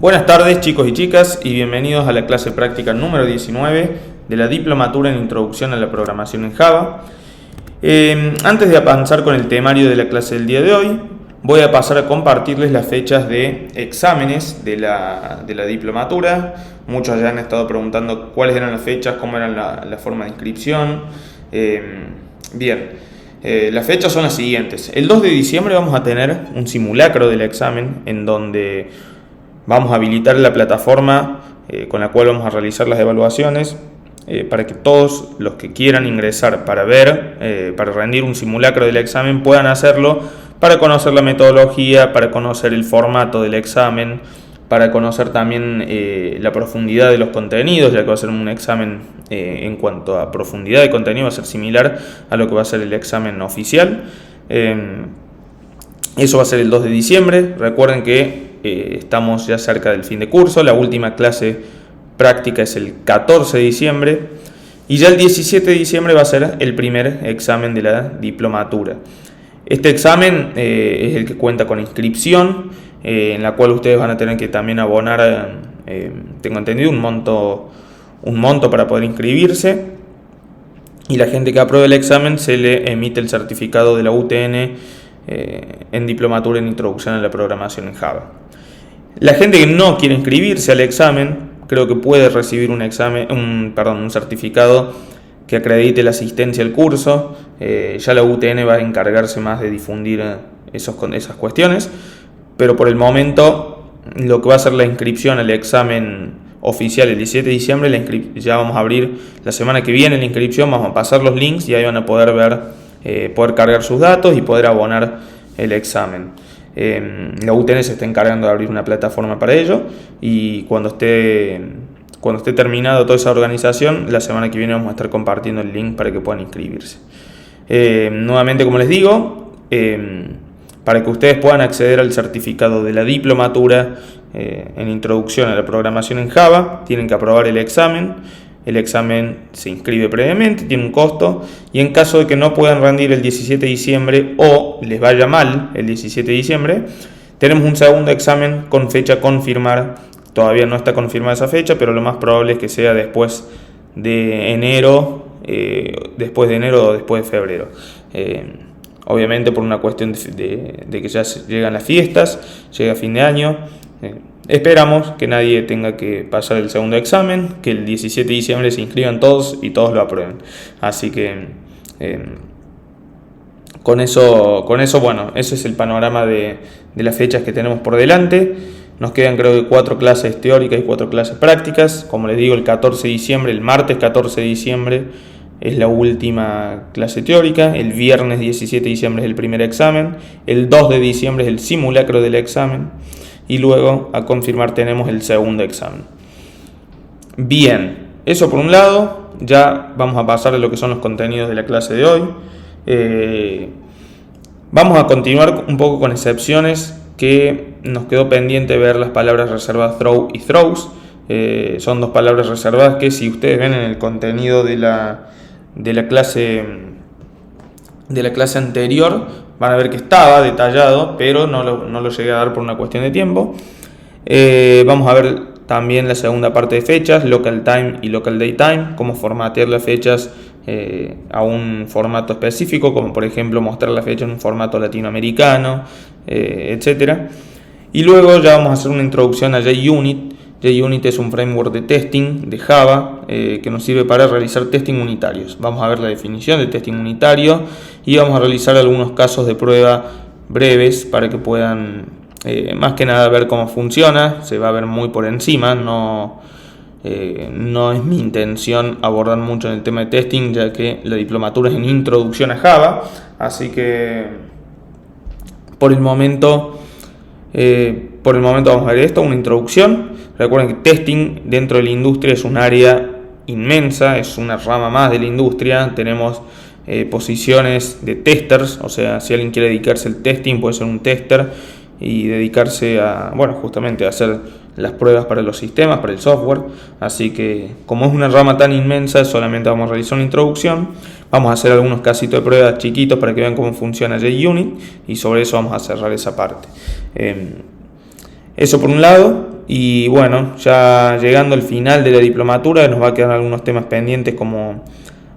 Buenas tardes chicos y chicas y bienvenidos a la clase práctica número 19 de la Diplomatura en Introducción a la Programación en Java. Antes de avanzar con el temario de la clase del día de hoy, voy a pasar a compartirles las fechas de exámenes de la diplomatura. Muchos ya han estado preguntando cuáles eran las fechas, cómo eran la forma de inscripción. Las fechas son las siguientes. El 2 de diciembre vamos a tener un simulacro del examen en donde vamos a habilitar la plataforma con la cual vamos a realizar las evaluaciones para que todos los que quieran ingresar para rendir un simulacro del examen puedan hacerlo, para conocer la metodología, para conocer el formato del examen, para conocer también la profundidad de los contenidos, ya que va a ser un examen en cuanto a profundidad de contenido, va a ser similar a lo que va a ser el examen oficial. Eso va a ser el 2 de diciembre. Recuerden que estamos ya cerca del fin de curso. La última clase práctica es el 14 de diciembre. Y ya el 17 de diciembre va a ser el primer examen de la diplomatura. Este examen es el que cuenta con inscripción, en la cual ustedes van a tener que también abonar, tengo entendido, un monto para poder inscribirse. Y la gente que apruebe el examen se le emite el certificado de la UTN en Diplomatura en Introducción a la Programación en Java. La gente que no quiere inscribirse al examen, creo que puede recibir un certificado que acredite la asistencia al curso. Ya la UTN va a encargarse más de difundir esas cuestiones, pero por el momento lo que va a ser la inscripción al examen oficial el 17 de diciembre, ya vamos a abrir la semana que viene la inscripción, vamos a pasar los links y ahí van a poder poder cargar sus datos y poder abonar el examen. La UTN se está encargando de abrir una plataforma para ello y cuando esté terminado toda esa organización, la semana que viene vamos a estar compartiendo el link para que puedan inscribirse. Nuevamente, como les digo, para que ustedes puedan acceder al certificado de la diplomatura en Introducción a la Programación en Java, tienen que aprobar el examen. El examen se inscribe previamente, tiene un costo, y en caso de que no puedan rendir el 17 de diciembre o les vaya mal el 17 de diciembre, tenemos un segundo examen con fecha a confirmar. Todavía no está confirmada esa fecha, pero lo más probable es que sea después de enero o después de febrero. Obviamente por una cuestión de que ya llegan las fiestas, llega fin de año. Esperamos que nadie tenga que pasar el segundo examen, que el 17 de diciembre se inscriban todos y todos lo aprueben. Así que con eso, bueno, ese es el panorama de las fechas que tenemos por delante. Nos quedan creo que 4 clases teóricas y 4 clases prácticas. Como les digo, el 14 de diciembre, el martes 14 de diciembre es la última clase teórica. El viernes 17 de diciembre es el primer examen. El 2 de diciembre es el simulacro del examen. Y luego a confirmar tenemos el segundo examen. Bien, eso por un lado. Ya vamos a pasar a lo que son los contenidos de la clase de hoy. Vamos a continuar un poco con excepciones, que nos quedó pendiente ver las palabras reservadas throw y throws. Son dos palabras reservadas que, si ustedes ven en el contenido de la clase anterior, van a ver que estaba detallado, pero no lo llegué a dar por una cuestión de tiempo. Vamos a ver también la segunda parte de fechas, local time y local day time, cómo formatear las fechas a un formato específico, como por ejemplo mostrar la fecha en un formato latinoamericano, etc. Y luego ya vamos a hacer una introducción a JUnit. JUnit es un framework de testing de Java que nos sirve para realizar testing unitarios. Vamos a ver la definición de testing unitario y vamos a realizar algunos casos de prueba breves para que puedan más que nada ver cómo funciona. Se va a ver muy por encima, no es mi intención abordar mucho en el tema de testing, ya que la diplomatura es en introducción a Java, así que por el momento vamos a ver esto, una introducción. Recuerden que testing dentro de la industria es un área inmensa, es una rama más de la industria. Tenemos posiciones de testers, o sea, si alguien quiere dedicarse al testing puede ser un tester y dedicarse justamente a hacer las pruebas para los sistemas, para el software. Así que, como es una rama tan inmensa, solamente vamos a realizar una introducción. Vamos a hacer algunos casitos de pruebas chiquitos para que vean cómo funciona JUnit y sobre eso vamos a cerrar esa parte. Eso por un lado. y bueno, ya llegando al final de la diplomatura nos va a quedar algunos temas pendientes como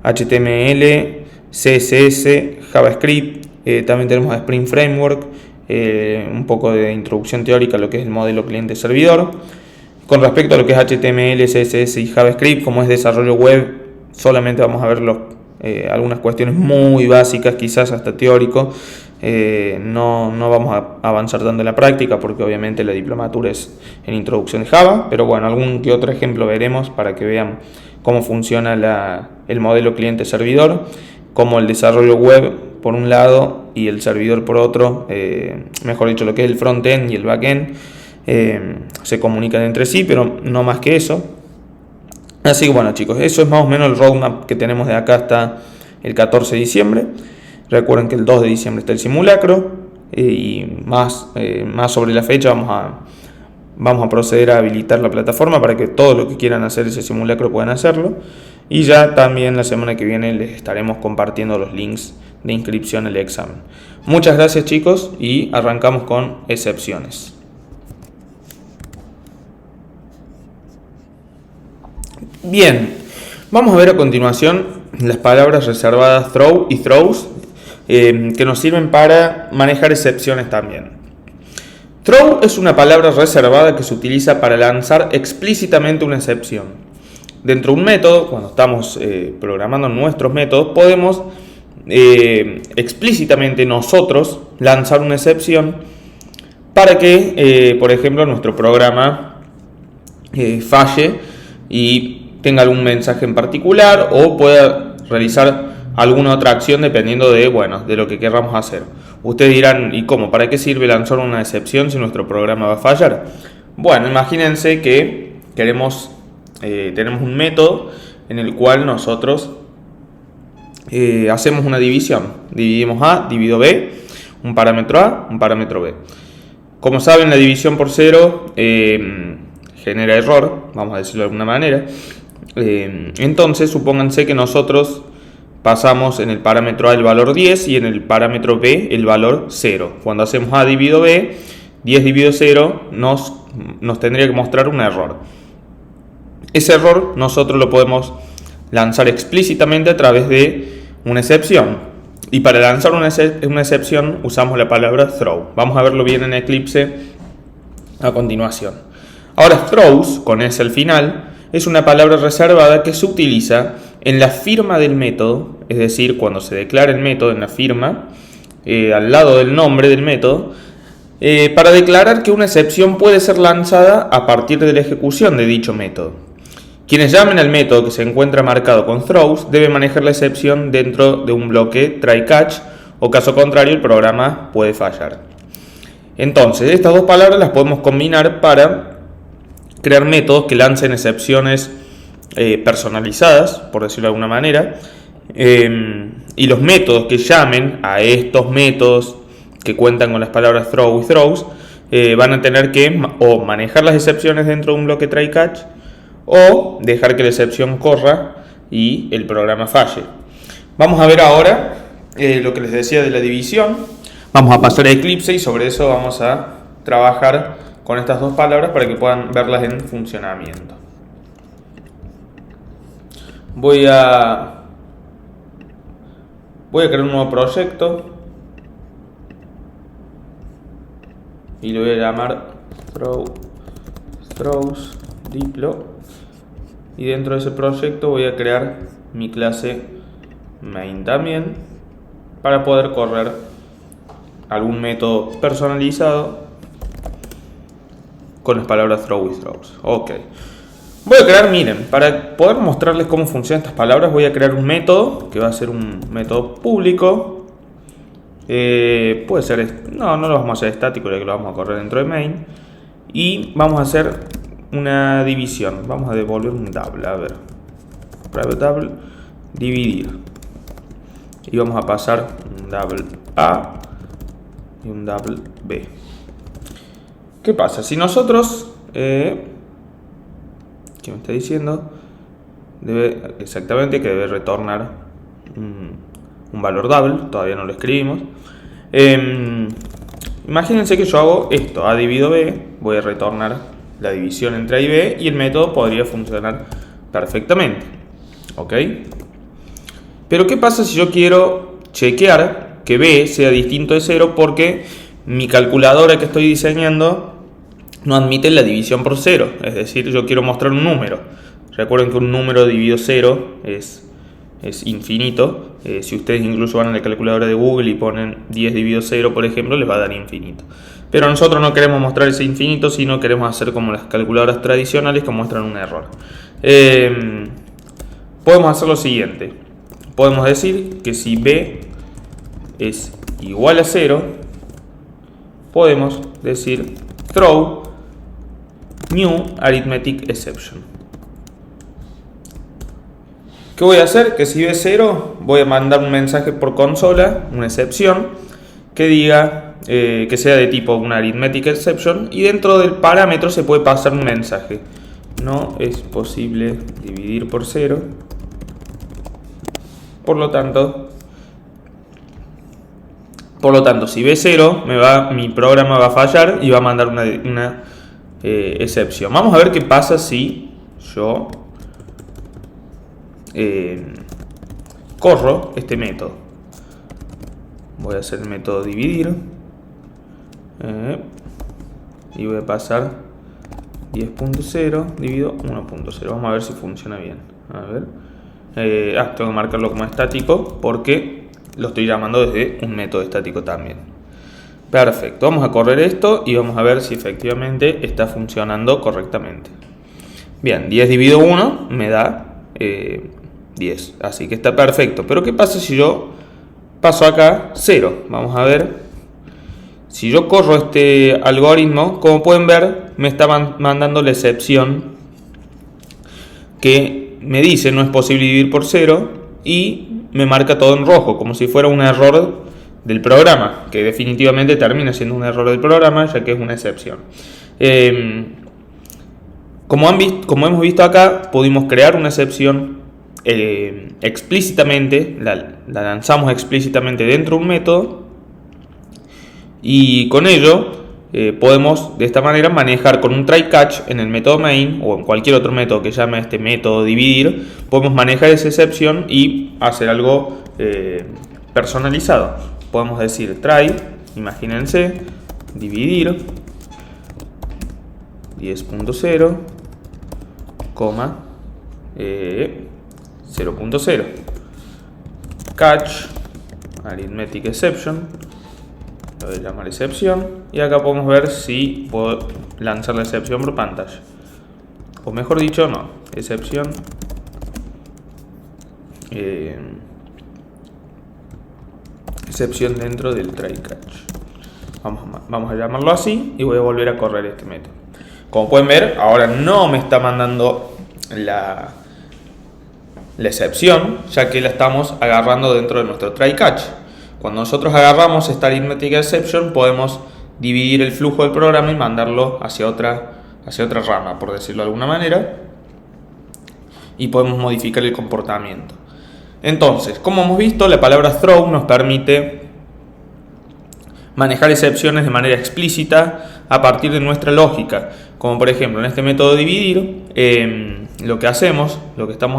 HTML, CSS, JavaScript, también tenemos Spring Framework, un poco de introducción teórica a lo que es el modelo cliente-servidor. Con respecto a lo que es HTML, CSS y JavaScript, como es desarrollo web, solamente vamos a ver algunas cuestiones muy básicas, quizás hasta teórico. No vamos a avanzar tanto en la práctica porque obviamente la diplomatura es en introducción de Java, pero bueno, algún que otro ejemplo veremos para que vean cómo funciona el modelo cliente-servidor, cómo el desarrollo web por un lado y el servidor por otro, mejor dicho, lo que es el front-end y el back-end, se comunican entre sí, pero no más que eso. Así que bueno, chicos, eso es más o menos el roadmap que tenemos de acá hasta el 14 de diciembre. Recuerden que el 2 de diciembre está el simulacro y más sobre la fecha vamos a proceder a habilitar la plataforma para que todo lo que quieran hacer ese simulacro puedan hacerlo. Y ya también la semana que viene les estaremos compartiendo los links de inscripción al examen. Muchas gracias, chicos, y arrancamos con excepciones. Bien, vamos a ver a continuación las palabras reservadas throw y throws que nos sirven para manejar excepciones también. Throw es una palabra reservada que se utiliza para lanzar explícitamente una excepción. Dentro de un método, cuando estamos programando nuestros métodos, podemos explícitamente nosotros lanzar una excepción para que, por ejemplo, nuestro programa falle y tenga algún mensaje en particular o pueda realizar alguna otra acción dependiendo de lo que queramos hacer. Ustedes dirán, ¿y cómo? ¿Para qué sirve lanzar una excepción si nuestro programa va a fallar? Bueno, imagínense que tenemos un método en el cual nosotros hacemos una división. Dividimos A, divido B, un parámetro A, un parámetro B. Como saben, la división por cero genera error, vamos a decirlo de alguna manera. Entonces, supónganse que nosotros pasamos en el parámetro A el valor 10 y en el parámetro B el valor 0. Cuando hacemos A dividido B, 10 dividido 0 nos tendría que mostrar un error. Ese error nosotros lo podemos lanzar explícitamente a través de una excepción. Y para lanzar una excepción usamos la palabra throw. Vamos a verlo bien en Eclipse a continuación. Ahora, throws, con S al final, es una palabra reservada que se utiliza en la firma del método, es decir, cuando se declara el método en la firma, al lado del nombre del método, para declarar que una excepción puede ser lanzada a partir de la ejecución de dicho método. Quienes llamen al método que se encuentra marcado con throws deben manejar la excepción dentro de un bloque try-catch, o caso contrario el programa puede fallar. Entonces, estas dos palabras las podemos combinar para crear métodos que lancen excepciones personalizadas, por decirlo de alguna manera, y los métodos que llamen a estos métodos que cuentan con las palabras throw y throws van a tener que o manejar las excepciones dentro de un bloque try-catch o dejar que la excepción corra y el programa falle. Vamos a ver ahora lo que les decía de la división. Vamos a pasar a Eclipse y sobre eso vamos a trabajar con estas dos palabras para que puedan verlas en funcionamiento. Voy a crear un nuevo proyecto y lo voy a llamar throws diplo, y dentro de ese proyecto voy a crear mi clase main también para poder correr algún método personalizado con las palabras throw y throws. Ok. Voy a crear, miren, para poder mostrarles cómo funcionan estas palabras, voy a crear un método que va a ser un método público. Puede ser, no lo vamos a hacer estático, ya que lo vamos a correr dentro de main. Y vamos a hacer una división. Vamos a devolver un double, a ver. Private double, dividir. Y vamos a pasar un double A y un double B. ¿Qué pasa? Si nosotros, ¿qué me está diciendo? Exactamente que debe retornar un valor double, todavía no lo escribimos. Imagínense que yo hago esto, A dividido B, voy a retornar la división entre A y B y el método podría funcionar perfectamente. ¿Ok? Pero ¿qué pasa si yo quiero chequear que B sea distinto de 0 porque mi calculadora que estoy diseñando no admite la división por 0? Es decir, yo quiero mostrar un número. Recuerden que un número dividido 0 es infinito. Si ustedes incluso van a la calculadora de Google y ponen 10 dividido 0, por ejemplo, les va a dar infinito. Pero nosotros no queremos mostrar ese infinito, sino queremos hacer como las calculadoras tradicionales que muestran un error. Podemos hacer lo siguiente. Podemos decir que si B es igual a 0, podemos decir throw new arithmetic exception. ¿Qué voy a hacer? Que si B es 0, voy a mandar un mensaje por consola, una excepción, que diga que sea de tipo una arithmetic exception, y dentro del parámetro se puede pasar un mensaje. No es posible dividir por 0. Por lo tanto, si B es 0, mi programa va a fallar y va a mandar una excepción. Vamos a ver qué pasa si yo corro este método. Voy a hacer el método dividir y voy a pasar 10.0 dividido 1.0. Vamos a ver si funciona bien. A ver. Tengo que marcarlo como estático porque lo estoy llamando desde un método estático también. Perfecto, vamos a correr esto y vamos a ver si efectivamente está funcionando correctamente. Bien, 10 dividido 1 me da 10, así que está perfecto. Pero ¿qué pasa si yo paso acá 0? Vamos a ver. Si yo corro este algoritmo, como pueden ver, me está mandando la excepción que me dice no es posible dividir por 0 y me marca todo en rojo, como si fuera un error del programa, que definitivamente termina siendo un error del programa, ya que es una excepción. Como hemos visto acá, pudimos crear una excepción explícitamente, la lanzamos explícitamente dentro de un método, y con ello podemos de esta manera manejar con un try catch en el método main o en cualquier otro método que llame este método dividir. Podemos manejar esa excepción y hacer algo personalizado. Podemos decir try, imagínense, dividir 10.0, 0.0, catch arithmetic exception. Lo voy a llamar excepción y acá podemos ver si puedo lanzar la excepción por pantalla, o mejor dicho, no, excepción excepción dentro del try catch. Vamos a llamarlo así y voy a volver a correr este método. Como pueden ver, ahora no me está mandando la excepción, ya que la estamos agarrando dentro de nuestro try catch. Cuando nosotros agarramos esta arithmetic exception, podemos dividir el flujo del programa y mandarlo hacia otra rama, por decirlo de alguna manera, y podemos modificar el comportamiento. Entonces, como hemos visto, la palabra throw nos permite manejar excepciones de manera explícita a partir de nuestra lógica. Como por ejemplo en este método dividir, lo que estamos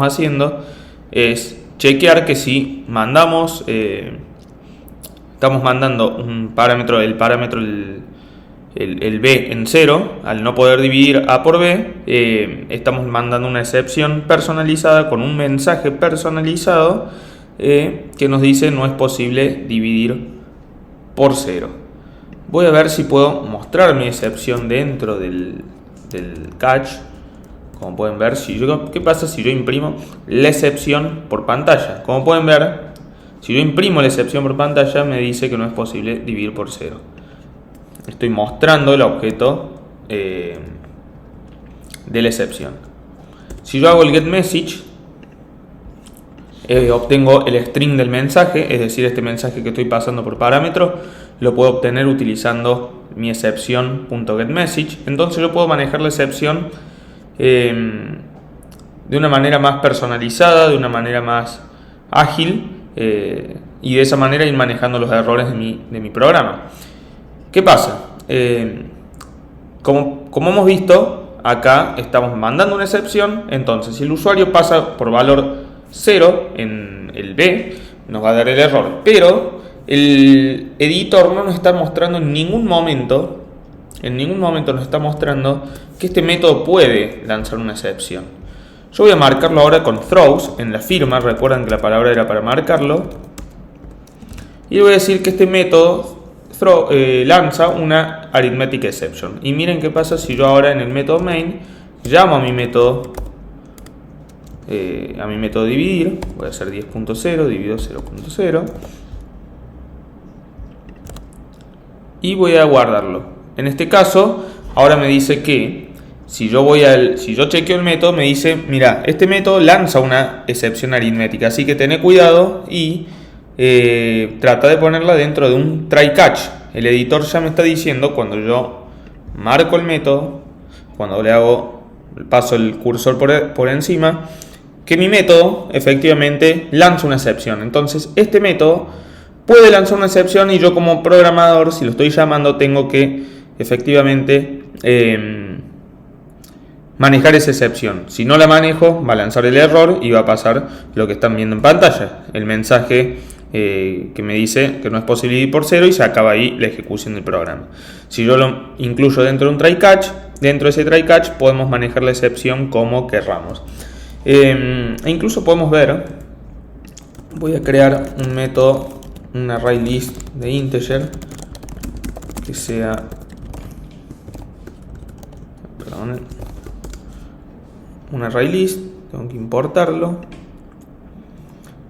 haciendo es chequear que si mandamos estamos mandando un parámetro, el B en 0, al no poder dividir A por B, estamos mandando una excepción personalizada con un mensaje personalizado que nos dice no es posible dividir por 0. Voy a ver si puedo mostrar mi excepción dentro del catch. Como pueden ver, ¿qué pasa si yo imprimo la excepción por pantalla? Como pueden ver, si yo imprimo la excepción por pantalla, me dice que no es posible dividir por 0. Estoy mostrando el objeto de la excepción. Si yo hago el getMessage, obtengo el string del mensaje, es decir, este mensaje que estoy pasando por parámetro, lo puedo obtener utilizando mi excepción.getMessage. Entonces yo puedo manejar la excepción de una manera más personalizada, de una manera más ágil, y de esa manera ir manejando los errores de mi programa. ¿Qué pasa? Como hemos visto, acá estamos mandando una excepción. Entonces, si el usuario pasa por valor 0 en el B, nos va a dar el error. Pero el editor no nos está mostrando en ningún momento nos está mostrando que este método puede lanzar una excepción. Yo voy a marcarlo ahora con throws en la firma. Recuerdan que la palabra era para marcarlo. Y voy a decir que este método lanza una arithmetic exception. Y miren qué pasa si yo ahora en el método main llamo a mi método dividir. Voy a hacer 10.0 dividido 0.0 y voy a guardarlo. En este caso, ahora me dice que si yo chequeo el método, me dice, mira, este método lanza una excepción aritmética, así que tené cuidado y trata de ponerla dentro de un try catch. El editor ya me está diciendo, cuando yo marco el método, cuando paso el cursor por encima, que mi método efectivamente lanza una excepción. Entonces, este método puede lanzar una excepción y yo como programador, si lo estoy llamando, tengo que efectivamente manejar esa excepción. Si no la manejo, va a lanzar el error y va a pasar lo que están viendo en pantalla, el mensaje que me dice que no es posible dividir por 0 y se acaba ahí la ejecución del programa. Si yo lo incluyo dentro de un try catch, dentro de ese try catch podemos manejar la excepción como querramos. E incluso podemos ver, voy a crear un método, un array list de integer que sea, un array list, tengo que importarlo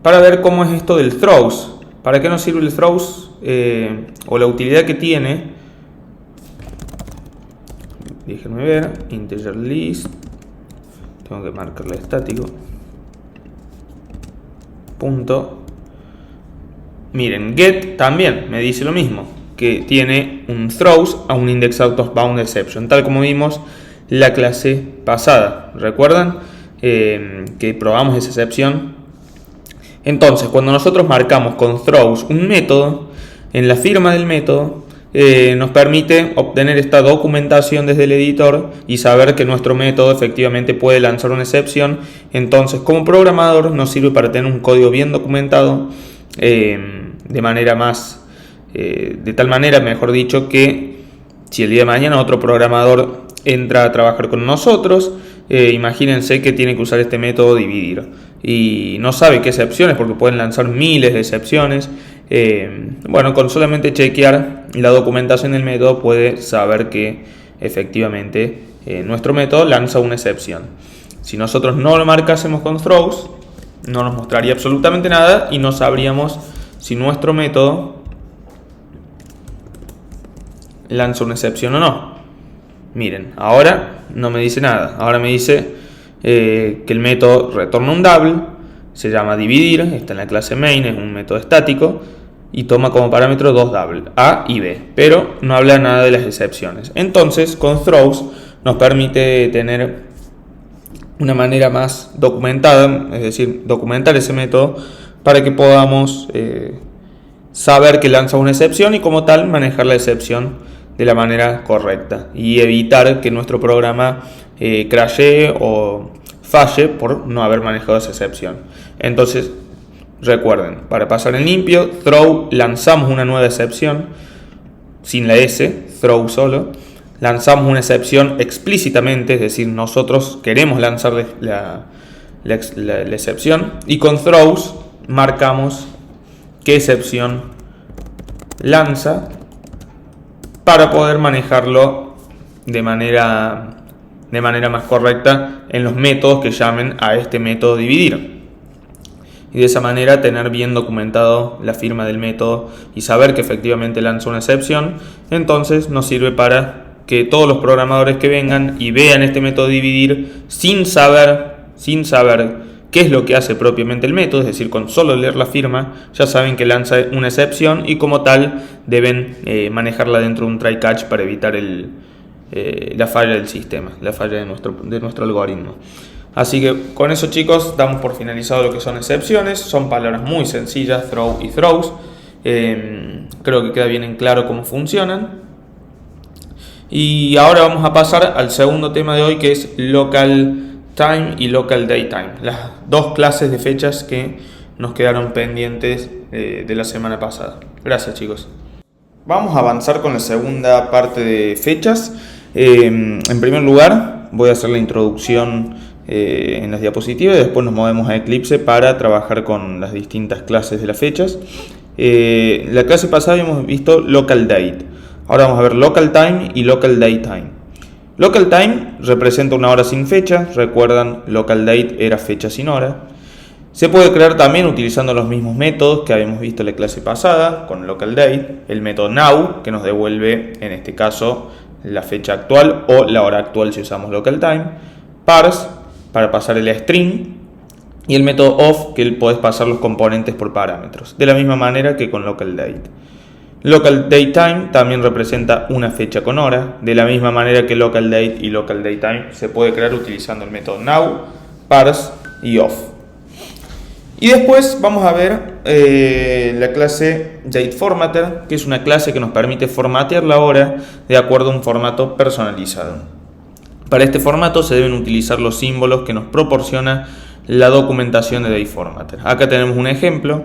para ver cómo es esto del throws. ¿Para qué nos sirve el throws? O la utilidad que tiene. Déjenme ver, integer list, tengo que marcarle estático, punto. Miren, get también me dice lo mismo, que tiene un throws a un index out of bound exception, tal como vimos la clase pasada. ¿Recuerdan que probamos esa excepción? Entonces, cuando nosotros marcamos con throws un método, en la firma del método nos permite obtener esta documentación desde el editor y saber que nuestro método efectivamente puede lanzar una excepción. Entonces, como programador nos sirve para tener un código bien documentado, de tal manera, mejor dicho, que si el día de mañana otro programador entra a trabajar con nosotros, imagínense que tiene que usar este método dividir y no sabe qué excepciones, porque pueden lanzar miles de excepciones. Bueno, con solamente chequear la documentación del método puede saber que efectivamente nuestro método lanza una excepción. Si nosotros no lo marcásemos con throws, no nos mostraría absolutamente nada y no sabríamos si nuestro método lanza una excepción o no. Miren, ahora no me dice nada. Ahora me dice que el método retorna un double, se llama dividir, está en la clase main, es un método estático y toma como parámetro dos double, A y B, pero no habla nada de las excepciones. Entonces, con throws nos permite tener una manera más documentada, es decir, documentar ese método para que podamos saber que lanza una excepción y como tal manejar la excepción de la manera correcta y evitar que nuestro programa crashee o falle por no haber manejado esa excepción. Entonces, recuerden, para pasar en limpio, throw, lanzamos una nueva excepción sin la S, throw solo. Lanzamos una excepción explícitamente, es decir, nosotros queremos lanzar la excepción, y con throws marcamos qué excepción lanza para poder manejarlo de manera más correcta en los métodos que llamen a este método dividir. Y de esa manera tener bien documentado la firma del método y saber que efectivamente lanza una excepción. Entonces nos sirve para que todos los programadores que vengan y vean este método dividir sin saber qué es lo que hace propiamente el método, es decir, con solo leer la firma ya saben que lanza una excepción y como tal deben manejarla dentro de un try catch para evitar la falla del sistema, la falla de nuestro algoritmo. Así que con eso, chicos, damos por finalizado lo que son excepciones. Son palabras muy sencillas, throw y throws. Creo que queda bien en claro cómo funcionan. Y ahora vamos a pasar al segundo tema de hoy, que es local time y local date time, las dos clases de fechas que nos quedaron pendientes de la semana pasada. Gracias, chicos. Vamos a avanzar con la segunda parte de fechas. En primer lugar, voy a hacer la introducción en las diapositivas y después nos movemos a Eclipse para trabajar con las distintas clases de las fechas. La clase pasada habíamos visto local date. Ahora vamos a ver local time y local date time. Local time representa una hora sin fecha. Recuerdan, local date era fecha sin hora. Se puede crear también utilizando los mismos métodos que habíamos visto en la clase pasada con local date. El método now, que nos devuelve en este caso la fecha actual o la hora actual si usamos local time. Parse, para pasar el string. Y el método of, que podés pasar los componentes por parámetros. De la misma manera que con local date. Local date time también representa una fecha con hora. De la misma manera que local date y local date time se puede crear utilizando el método now, parse y of. Y después vamos a ver la clase dateFormatter, que es una clase que nos permite formatear la hora de acuerdo a un formato personalizado. Para este formato se deben utilizar los símbolos que nos proporciona la documentación de dateFormatter. Acá tenemos un ejemplo.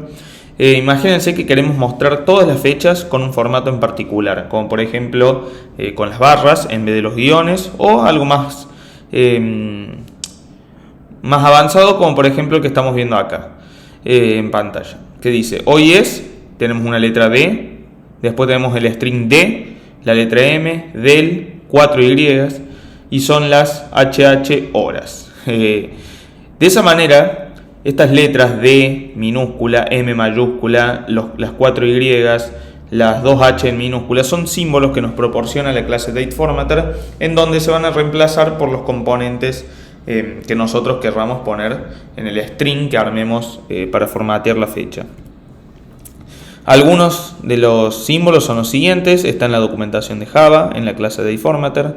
Imagínense que queremos mostrar todas las fechas con un formato en particular, como por ejemplo con las barras en vez de los guiones, o algo más avanzado, como por ejemplo el que estamos viendo acá en pantalla, que dice hoy es, tenemos una letra D, después tenemos el string D, la letra M, del, 4Y, y son las HH horas. De esa manera, estas letras D minúscula, M mayúscula, las 4Y, las 2H en minúscula, son símbolos que nos proporciona la clase dateFormatter, en donde se van a reemplazar por los componentes que nosotros querramos poner en el string que armemos para formatear la fecha. Algunos de los símbolos son los siguientes. Está en la documentación de Java, en la clase DateTimeFormatter,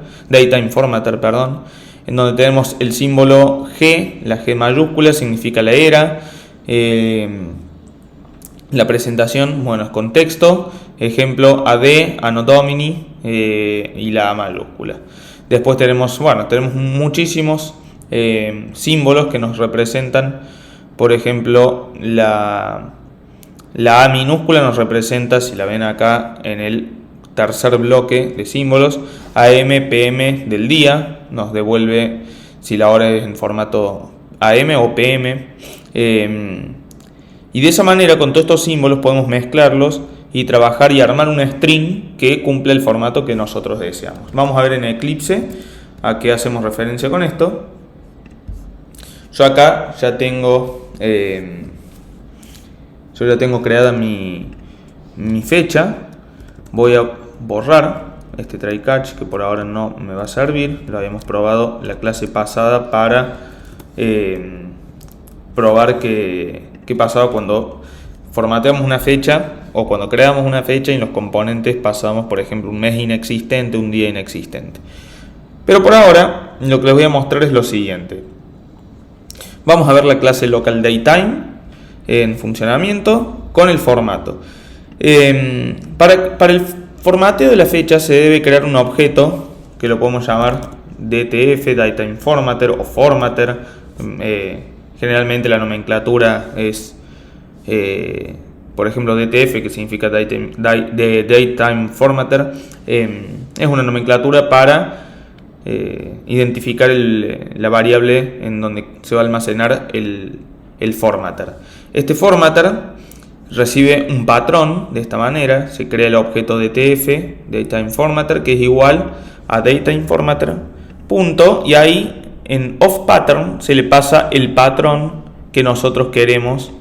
en donde tenemos el símbolo G. La G mayúscula significa la era. La presentación, bueno, es con texto. Ejemplo, AD, Anno Domini y la A mayúscula. Después tenemos muchísimos símbolos que nos representan. Por ejemplo, la A minúscula nos representa, si la ven acá en el tercer bloque de símbolos, AM, PM del día, nos devuelve si la hora es en formato AM o PM. Y de esa manera, con todos estos símbolos podemos mezclarlos y trabajar y armar una string que cumpla el formato que nosotros deseamos. Vamos a ver en Eclipse a qué hacemos referencia con esto. Yo acá ya tengo creada mi fecha. Voy a borrar este try catch que por ahora no me va a servir. Lo habíamos probado la clase pasada para probar qué pasaba cuando formateamos una fecha o cuando creamos una fecha y en los componentes pasamos, por ejemplo, un mes inexistente, un día inexistente. Pero por ahora lo que les voy a mostrar es lo siguiente. Vamos a ver la clase localDateTime en funcionamiento con el formato. Para el formateo de la fecha se debe crear un objeto que lo podemos llamar DTF, DateTimeFormatter o Formatter. Generalmente la nomenclatura es, por ejemplo, DTF, que significa DateTimeFormatter. Es una nomenclatura para identificar la variable en donde se va a almacenar el formatter. Este formatter recibe un patrón de esta manera. Se crea el objeto DTF, DateTimeFormatter, que es igual a DateTimeFormatter, punto, y ahí en OffPattern se le pasa el patrón que nosotros queremos.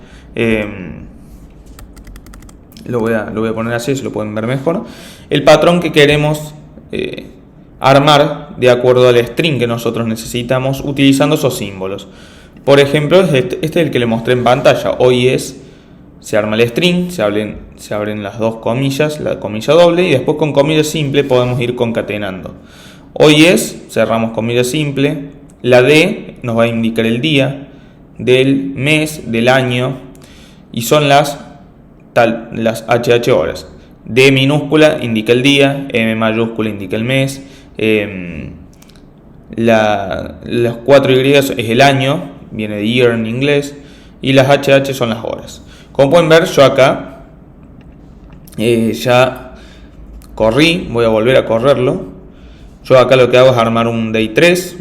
Lo voy a poner así, se lo pueden ver mejor. El patrón que queremos armar de acuerdo al string que nosotros necesitamos utilizando esos símbolos. Por ejemplo, este es el que le mostré en pantalla. Hoy es, se arma el string, se abren las dos comillas, la comilla doble, y después con comilla simple podemos ir concatenando. Hoy es, cerramos comilla simple, la D nos va a indicar el día del mes, del año, y son las HH horas. D minúscula indica el día, M mayúscula indica el mes, las 4Y es el año, viene de year en inglés, y las HH son las horas. Como pueden ver, yo acá ya corrí, voy a volver a correrlo. Yo acá lo que hago es armar un day 3,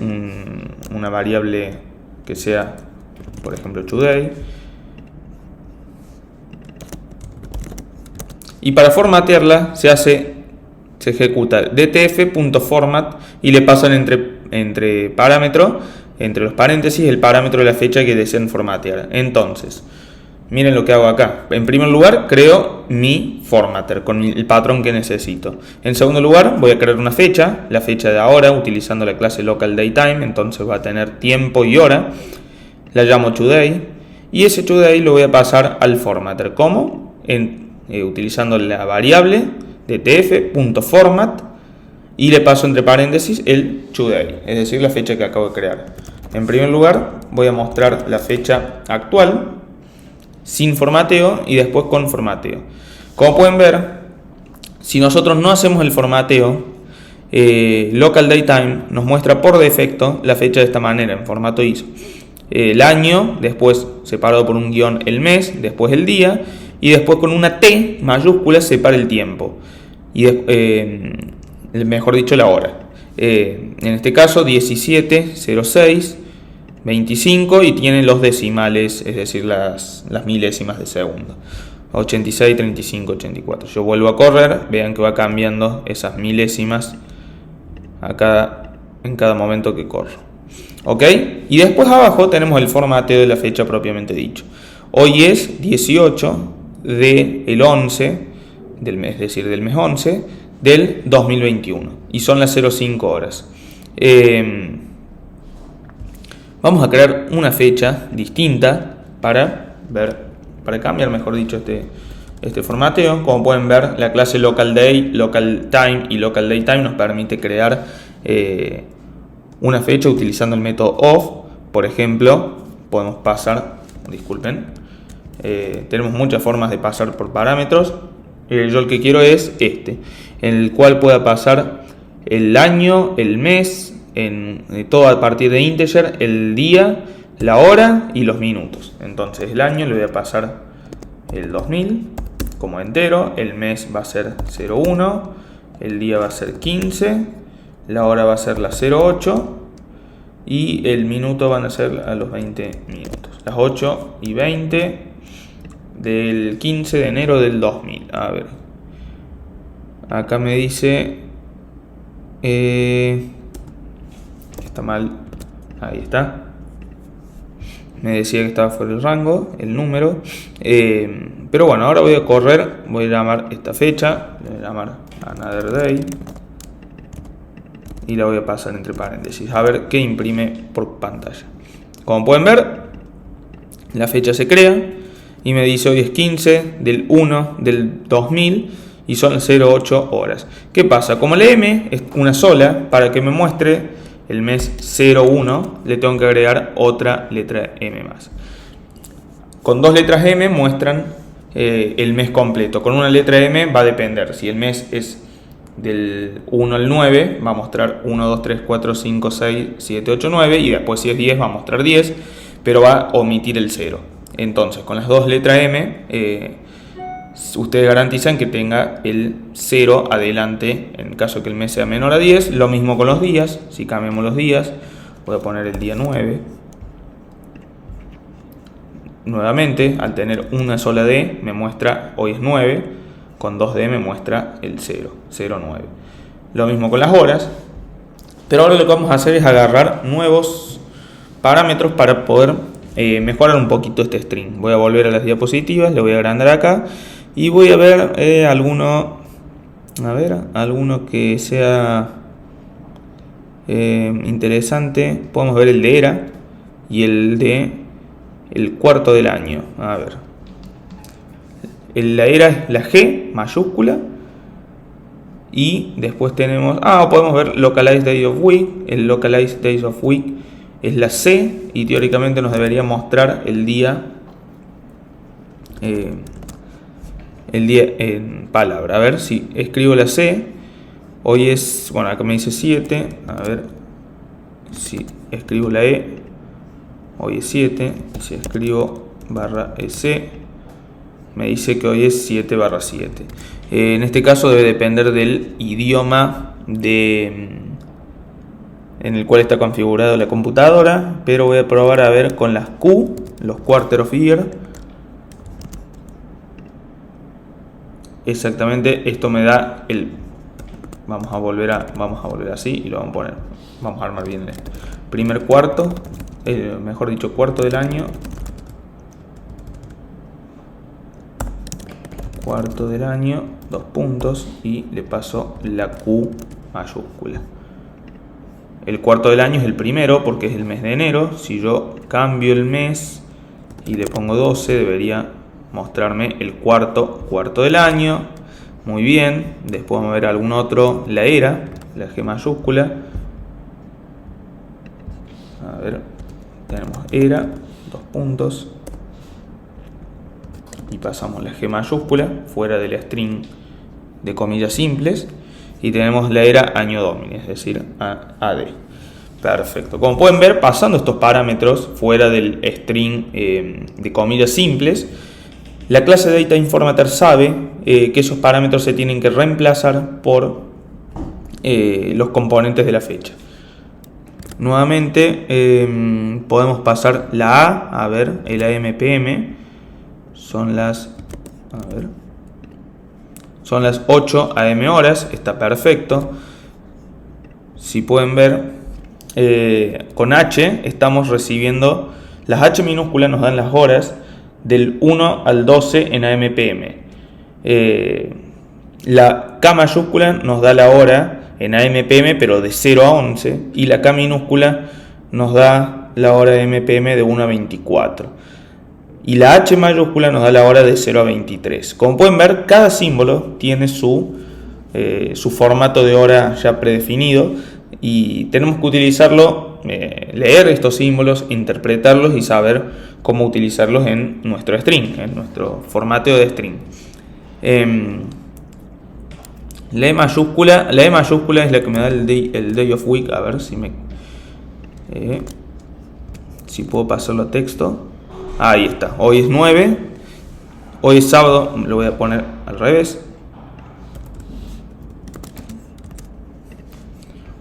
una variable que sea, por ejemplo, today. Y para formatearla se ejecuta dtf.format y le pasan entre parámetros, entre los paréntesis, el parámetro de la fecha que desean formatear. Entonces, miren lo que hago acá. En primer lugar, creo mi formatter con el patrón que necesito. En segundo lugar, voy a crear una fecha, la fecha de ahora, utilizando la clase localDayTime. Entonces va a tener tiempo y hora. La llamo today. Y ese today lo voy a pasar al formatter. ¿Cómo? Utilizando la variable dtf.format y le paso entre paréntesis el today, es decir, la fecha que acabo de crear. En primer lugar, voy a mostrar la fecha actual sin formateo y después con formateo. Como pueden ver, si nosotros no hacemos el formateo, localDayTime nos muestra por defecto la fecha de esta manera, en formato ISO. El año, después separado por un guión el mes, después el día, y después con una T mayúscula separa el tiempo. Y mejor dicho, la hora. En este caso 17:06:25 y tiene los decimales, es decir, las milésimas de segundo. 86, 35, 84. Yo vuelvo a correr, vean que va cambiando esas milésimas en cada momento que corro. ¿Ok? Y después abajo tenemos el formateo de la fecha propiamente dicho. Hoy es 18 del 11 del mes, es decir, del mes 11 del 2021 y son las 05 horas. Vamos a crear una fecha distinta para cambiar, mejor dicho, este formateo. Como pueden ver, la clase localDay, localTime y localDayTime nos permite crear una fecha utilizando el método of. Por ejemplo, podemos pasar, tenemos muchas formas de pasar por parámetros. Yo el que quiero es en el cual pueda pasar el año, el mes, todo a partir de integer, el día, la hora y los minutos. Entonces el año le voy a pasar el 2000 como entero, el mes va a ser 01, el día va a ser 15, la hora va a ser la 08 y el minuto van a ser a los 20 minutos, las 8:20 del 15 de enero del 2000. A ver, acá me dice está mal, ahí está, me decía que estaba fuera del rango el número, pero bueno, ahora voy a correr, voy a llamar esta fecha, le voy a llamar another day y la voy a pasar entre paréntesis a ver qué imprime por pantalla. Como pueden ver, la fecha se crea y me dice hoy es 15 del 1 del 2000 y son las 08 horas. ¿Qué pasa? Como la M es una sola, para que me muestre el mes 01 le tengo que agregar otra letra M más. Con dos letras M muestran el mes completo. Con una letra M va a depender. Si el mes es del 1 al 9 va a mostrar 1, 2, 3, 4, 5, 6, 7, 8, 9 y después si es 10 va a mostrar 10, pero va a omitir el 0. Entonces con las dos letras M ustedes garantizan que tenga el 0 adelante en caso que el mes sea menor a 10. Lo mismo con los días. Si cambiamos los días, voy a poner el día 9. Nuevamente, al tener una sola D me muestra hoy es 9, con 2D me muestra el 0, 09. Lo mismo con las horas, pero ahora lo que vamos a hacer es agarrar nuevos parámetros para poder mejorar un poquito este string. Voy a volver a las diapositivas, le voy a agrandar acá y voy a ver alguno que sea interesante. Podemos ver el de era y el de el cuarto del año. A ver, la era es la G mayúscula y después tenemos podemos ver localized day of week. El localized days of week es la C y teóricamente nos debería mostrar el día el día en palabra. A ver si escribo la C. Hoy es, bueno, acá me dice 7. A ver si escribo la E. Hoy es 7. Si escribo barra EC, me dice que hoy es 7/7. En este caso debe depender del idioma en el cual está configurado la computadora, pero voy a probar a ver con las Q, los quarter of year. Exactamente, esto me da el... Vamos a volver así y lo vamos a poner. Vamos a armar bien esto. Primer cuarto, mejor dicho, cuarto del año. Cuarto del año, 2 puntos, y le paso la Q mayúscula. El cuarto del año es el primero porque es el mes de enero. Si yo cambio el mes y le pongo 12, debería mostrarme el cuarto del año. Muy bien. Después vamos a ver algún otro. La era, la G mayúscula. A ver, tenemos era, 2 puntos. Y pasamos la G mayúscula fuera de la string de comillas simples. Y tenemos la era año domini, es decir, AD. Perfecto. Como pueden ver, pasando estos parámetros fuera del string de comillas simples, la clase Data Informator sabe que esos parámetros se tienen que reemplazar por los componentes de la fecha. Nuevamente podemos pasar la A ver, el AMPM. Son las 8 AM horas, está perfecto. Si pueden ver, con H estamos recibiendo, las H minúsculas nos dan las horas del 1 al 12 en AMPM. La K mayúscula nos da la hora en AMPM, pero de 0 a 11, y la K minúscula nos da la hora de AMPM de 1 a 24. Y la H mayúscula nos da la hora de 0 a 23. Como pueden ver, cada símbolo tiene su formato de hora ya predefinido y tenemos que utilizarlo, leer estos símbolos, interpretarlos y saber cómo utilizarlos en nuestro string, en nuestro formateo de string. La E mayúscula es la que me da el day of week. A ver si puedo pasarlo a texto. Ahí está, hoy es 9, hoy es sábado, lo voy a poner al revés.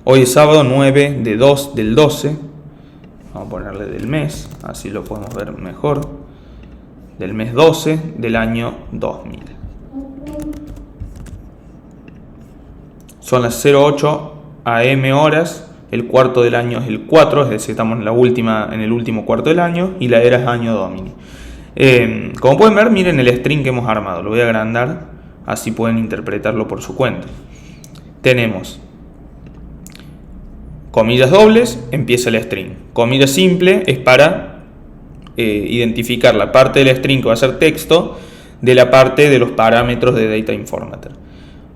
Hoy es sábado 9 del 12, vamos a ponerle del mes, así lo podemos ver mejor, del mes 12 del año 2000. Son las 08 AM horas. El cuarto del año es el 4, es decir, estamos en el último cuarto del año, y la era es año domini. Como pueden ver, miren el string que hemos armado. Lo voy a agrandar, así pueden interpretarlo por su cuenta. Tenemos comillas dobles, empieza el string. Comilla simple es para identificar la parte del string que va a ser texto de la parte de los parámetros de Data Informator.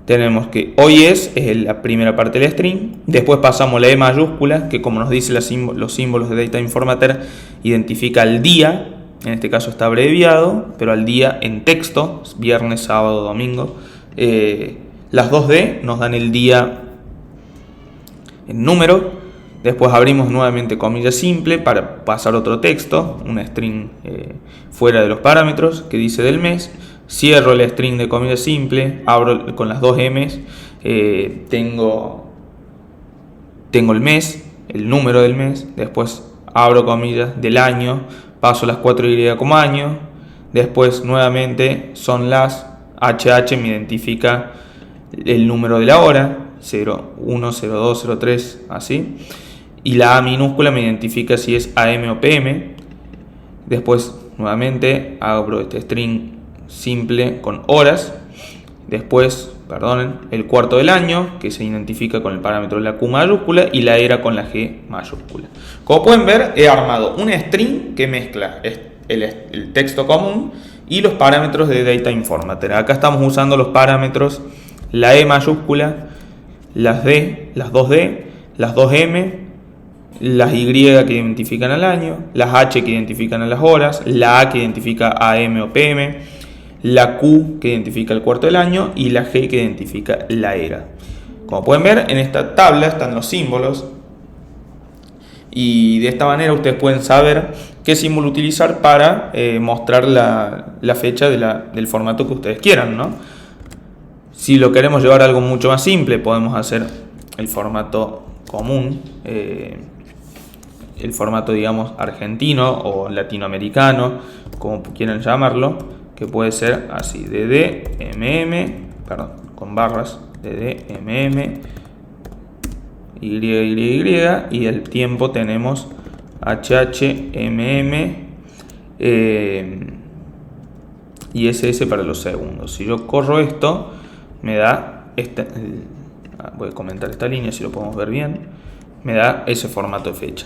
Tenemos que hoy es la primera parte del string, después pasamos la E mayúscula, que como nos dice los símbolos de Data Informator, identifica el día, en este caso está abreviado, pero al día en texto, viernes, sábado, domingo. Las 2D nos dan el día en número, después abrimos nuevamente comilla simple para pasar otro texto, un string fuera de los parámetros que dice del mes. Cierro el string de comilla simple, abro con las 2 M's, tengo el mes, el número del mes, después abro comillas del año, paso las 4Y como año, después nuevamente son las HH, me identifica el número de la hora, 01, 02, 03, así, y la A minúscula me identifica si es AM o PM. Después nuevamente abro este string simple con horas, después, el cuarto del año, que se identifica con el parámetro de la Q mayúscula, y la era con la G mayúscula. Como pueden ver, he armado un string que mezcla el texto común y los parámetros de Data Informator. Acá estamos usando los parámetros, la E mayúscula, las D, las 2D, las 2M, las Y que identifican al año, las H que identifican a las horas, la A que identifica AM o PM, la Q que identifica el cuarto del año y la G que identifica la era. Como pueden ver, en esta tabla están los símbolos y de esta manera ustedes pueden saber qué símbolo utilizar para mostrar la fecha del formato que ustedes quieran, ¿no? Si lo queremos llevar a algo mucho más simple, podemos hacer el formato común, el formato, digamos, argentino o latinoamericano, como quieran llamarlo, que puede ser así: con barras, y el tiempo tenemos y SS para los segundos. Si yo corro esto, me da voy a comentar esta línea si lo podemos ver bien, me da ese formato de fecha: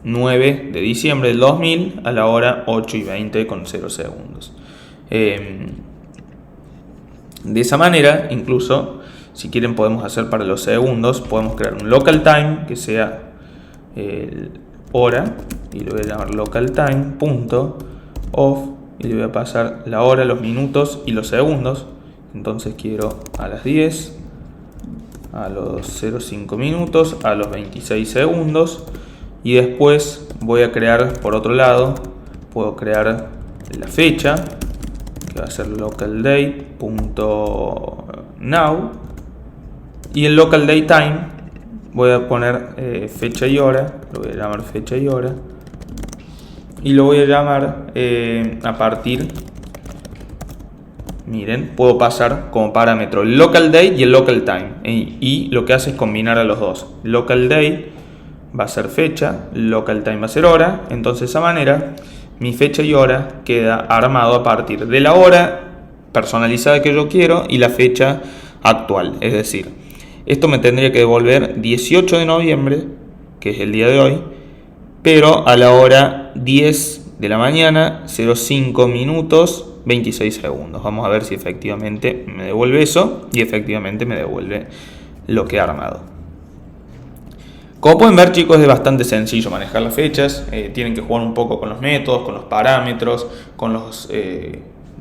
9 de diciembre del 2000 a la hora 8:20 con 0 segundos. De esa manera, incluso si quieren podemos hacer para los segundos, podemos crear un local time que sea hora, y lo voy a llamar local time.off, y le voy a pasar la hora, los minutos y los segundos. Entonces quiero a las 10, a los 0,5 minutos, a los 26 segundos, y después voy a crear, por otro lado, puedo crear la fecha, que va a ser localDate.now, y el localDateTime voy a poner fecha y hora, lo voy a llamar fecha y hora, y lo voy a llamar a partir, miren, puedo pasar como parámetro el local date y el local time, y lo que hace es combinar a los dos. Local date va a ser fecha, local time va a ser hora. Entonces de esa manera mi fecha y hora queda armado a partir de la hora personalizada que yo quiero y la fecha actual. Es decir, esto me tendría que devolver 18 de noviembre, que es el día de hoy, pero a la hora 10 de la mañana, 05 minutos, 26 segundos. Vamos a ver si efectivamente me devuelve eso, y efectivamente me devuelve lo que he armado. Como pueden ver, chicos, es bastante sencillo manejar las fechas. Tienen que jugar un poco con los métodos, con los parámetros, con los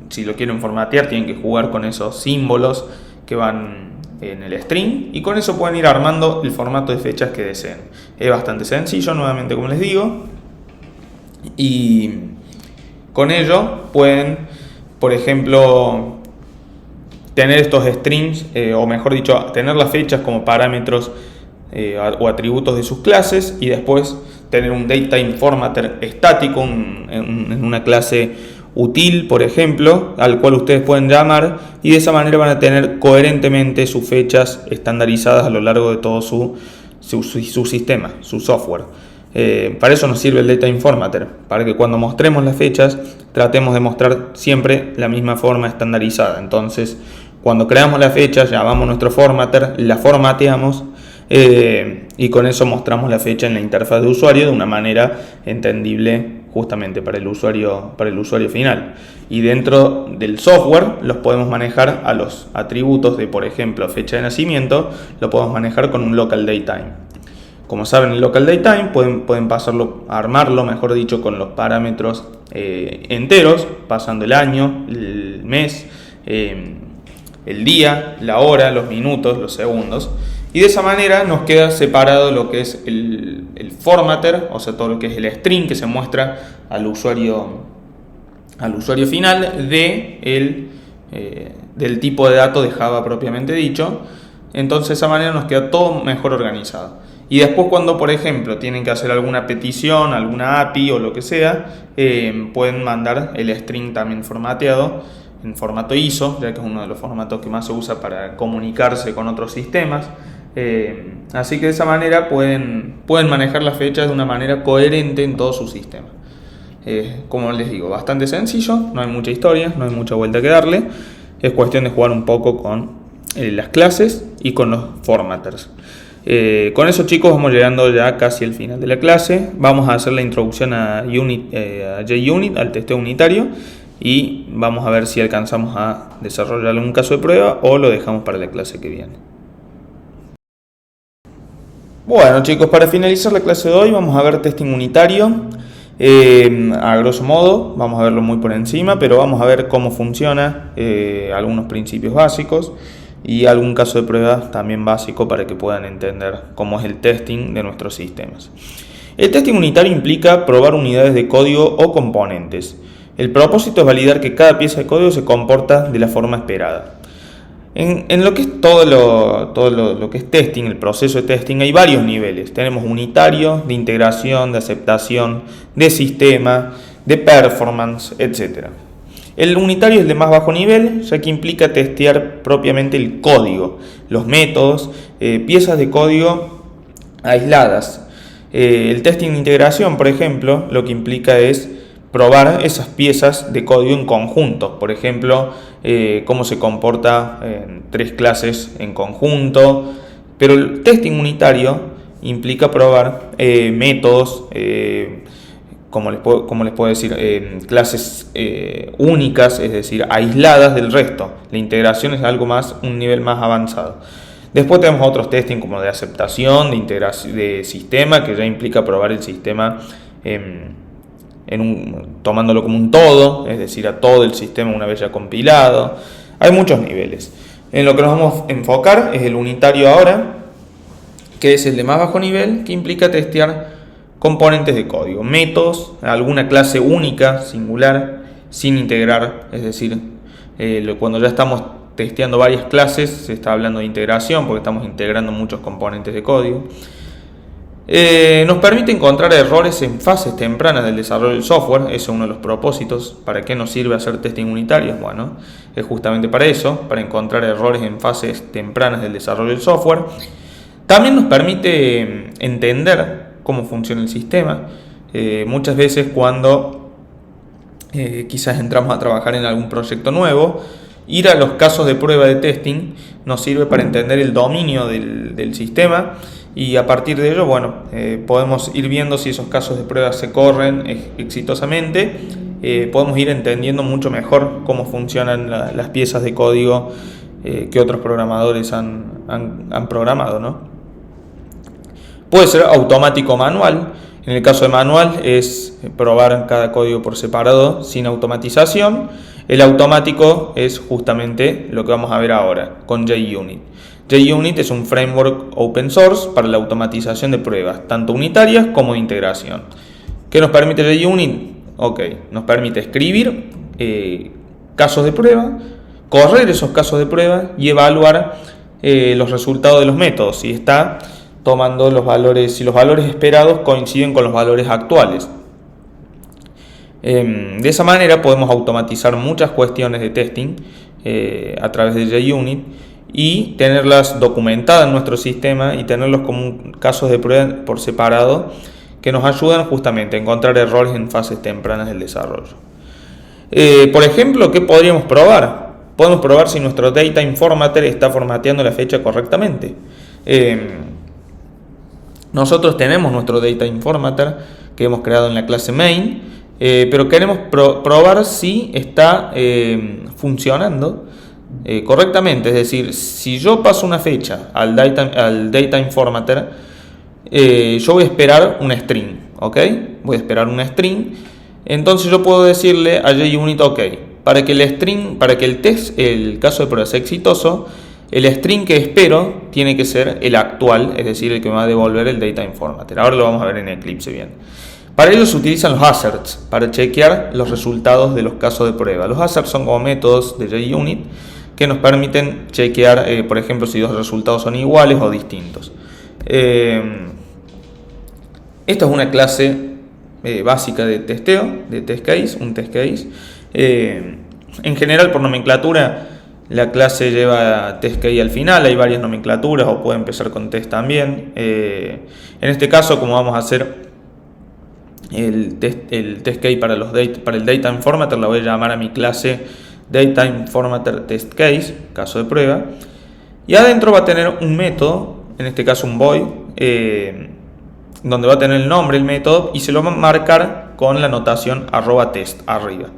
si lo quieren formatear, tienen que jugar con esos símbolos que van en el string, y con eso pueden ir armando el formato de fechas que deseen. Es bastante sencillo, nuevamente, como les digo, y con ello pueden, por ejemplo, tener estos strings, o mejor dicho, tener las fechas como parámetros o atributos de sus clases, y después tener un datetime formatter estático en una clase útil, por ejemplo, al cual ustedes pueden llamar, y de esa manera van a tener coherentemente sus fechas estandarizadas a lo largo de todo su sistema, su software. Para eso nos sirve el datetime formatter, para que cuando mostremos las fechas tratemos de mostrar siempre la misma forma estandarizada. Entonces, cuando creamos la fecha, llamamos nuestro formatter, la formateamos, y con eso mostramos la fecha en la interfaz de usuario de una manera entendible justamente para el usuario final. Y dentro del software los podemos manejar a los atributos de, por ejemplo, fecha de nacimiento, lo podemos manejar con un local datetime. Como saben, el local datetime pueden pasarlo, armarlo, mejor dicho, con los parámetros enteros, pasando el año, el mes, el día, la hora, los minutos, los segundos. Y de esa manera nos queda separado lo que es el formatter, o sea, todo lo que es el string que se muestra al usuario final del tipo de dato de Java propiamente dicho. Entonces de esa manera nos queda todo mejor organizado. Y después, cuando por ejemplo tienen que hacer alguna petición, alguna API o lo que sea, pueden mandar el string también formateado en formato ISO, ya que es uno de los formatos que más se usa para comunicarse con otros sistemas. Así que de esa manera pueden manejar las fechas de una manera coherente en todo su sistema. Como les digo, bastante sencillo, no hay mucha historia, no hay mucha vuelta que darle. Es cuestión de jugar un poco con las clases y con los formatters. Con eso, chicos, vamos llegando ya casi al final de la clase. Vamos a hacer la introducción a JUnit, al testeo unitario, y vamos a ver si alcanzamos a desarrollar algún caso de prueba o lo dejamos para la clase que viene. Bueno, chicos, para finalizar la clase de hoy vamos a ver testing unitario. A grosso modo, vamos a verlo muy por encima, pero vamos a ver cómo funciona, algunos principios básicos y algún caso de prueba también básico para que puedan entender cómo es el testing de nuestros sistemas. El testing unitario implica probar unidades de código o componentes. El propósito es validar que cada pieza de código se comporta de la forma esperada. En lo que es todo lo que es testing, el proceso de testing, hay varios niveles. Tenemos unitario, de integración, de aceptación, de sistema, de performance, etc. El unitario es el de más bajo nivel, ya que implica testear propiamente el código, los métodos, piezas de código aisladas. El testing de integración, por ejemplo, lo que implica es probar esas piezas de código en conjunto. Por ejemplo, cómo se comporta en tres clases en conjunto. Pero el testing unitario implica probar métodos, como les puedo decir, clases únicas, es decir, aisladas del resto. La integración es un nivel más avanzado. Después tenemos otros testing como de aceptación, de integración de sistema, que ya implica probar el sistema tomándolo como un todo, es decir, a todo el sistema una vez ya compilado. Hay muchos niveles. En lo que nos vamos a enfocar es el unitario ahora, que es el de más bajo nivel, que implica testear componentes de código, métodos, alguna clase única, singular, sin integrar, es decir, cuando ya estamos testeando varias clases, se está hablando de integración porque estamos integrando muchos componentes de código. Nos permite encontrar errores en fases tempranas del desarrollo del software. Ese es uno de los propósitos. ¿Para qué nos sirve hacer testing unitarios? Bueno, es justamente para eso, para encontrar errores en fases tempranas del desarrollo del software. También nos permite entender cómo funciona el sistema. Muchas veces cuando quizás entramos a trabajar en algún proyecto nuevo, ir a los casos de prueba de testing nos sirve para entender el dominio del sistema. Y a partir de ello, bueno, podemos ir viendo si esos casos de prueba se corren exitosamente. Podemos ir entendiendo mucho mejor cómo funcionan las piezas de código que otros programadores han programado, ¿no? Puede ser automático o manual. En el caso de manual es probar cada código por separado sin automatización. El automático es justamente lo que vamos a ver ahora con JUnit. JUnit es un framework open source para la automatización de pruebas, tanto unitarias como de integración. ¿Qué nos permite JUnit? Nos permite escribir casos de prueba, correr esos casos de prueba y evaluar los resultados de los métodos, si está tomando si los valores esperados coinciden con los valores actuales. De esa manera podemos automatizar muchas cuestiones de testing a través de JUnit y tenerlas documentadas en nuestro sistema y tenerlos como casos de prueba por separado que nos ayudan justamente a encontrar errores en fases tempranas del desarrollo. Por ejemplo, ¿qué podríamos probar? Podemos probar si nuestro Datetime Formatter está formateando la fecha correctamente. Nosotros tenemos nuestro Datetime Formatter que hemos creado en la clase main, pero queremos probar si está funcionando correctamente. Es decir, si yo paso una fecha al Datetime Formatter, yo voy a esperar una string, ¿ok? Voy a esperar una string. Entonces yo puedo decirle a JUnit, para que el caso de prueba sea exitoso, el string que espero tiene que ser el actual, es decir, el que me va a devolver el Datetime Formatter. Ahora lo vamos a ver en Eclipse bien. Para ello se utilizan los asserts, para chequear los resultados de los casos de prueba. Los asserts son como métodos de JUnit que nos permiten chequear, por ejemplo, si los resultados son iguales o distintos. Esta es una clase básica de testeo, de test case, un test case. En general, por nomenclatura, la clase lleva test case al final. Hay varias nomenclaturas o puede empezar con test también. En este caso, como vamos a hacer el test case para el Datetime Formatter, la voy a llamar a mi clase Datetime Formatter Test Case, caso de prueba. Y adentro va a tener un método, en este caso un void, donde va a tener el nombre, el método, y se lo va a marcar con la notación @test arriba.